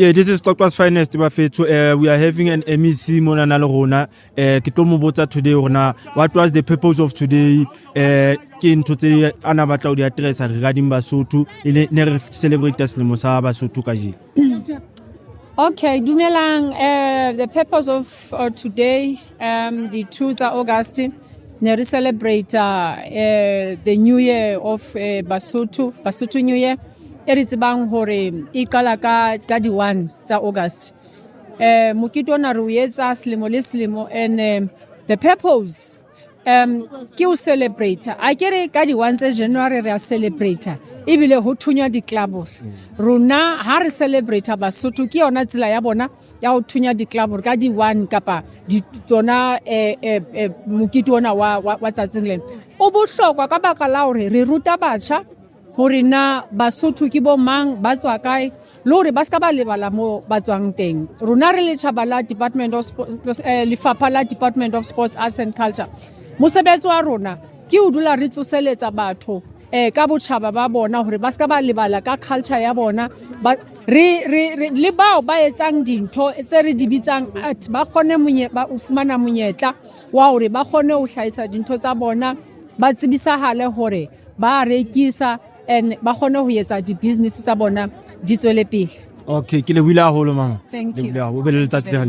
Yeah, this is Qoqwa's Finest Bafethu. We are having an MEC mona na le rona. Ke tlo mo botsa today rona what was the purpose of today? Ke ntho tse ana batla o di addressa regarding Basotho ile ne re celebrate selemo sa Basotho ka je. Okay, dumelang. The purpose of today, the 2nd of August, ne re celebrate the New Year of Basotho New Year. E re tsebang hore e qala ka di 1 tsa August. Mokete ona re o etsa selemo le selemo, and the purpose ke o celebrate. A kere ka di 1 tsa January re a celebrate. Ebile ho thunya di club. Rona ha re celebrate Basotho ke yona tsela ya bona ya ho thunya di club ka di 1 kapa di tsona mokete ona wa tsatsing lena. O bohlokwa ka baka la hore re ruta batjha hore na Basotho ke bo mang, ba tswa kae, le hore ba ska ba lebala mo ba tswang teng. Rona re le tjhaba la Lefapha la Department of Sports, Arts and Culture. Mosebetsi wa rona ke ho dula re tsoseletsa batho ka botjhaba ba bona hore ba ska ba lebala ka culture ya bona. Re le bao ba etsang dintho tse re di bitsang art ba kgone ba fumana monyetla wa hore ba kgone ho hlahisa dintho tsa bona, ba tsebisahale hore ba rekisa and ba kgone ho etsa di business tsa bona di tswele pele. Okay, ke le wila haholo mama. Thank you. Le o be le letsatsi le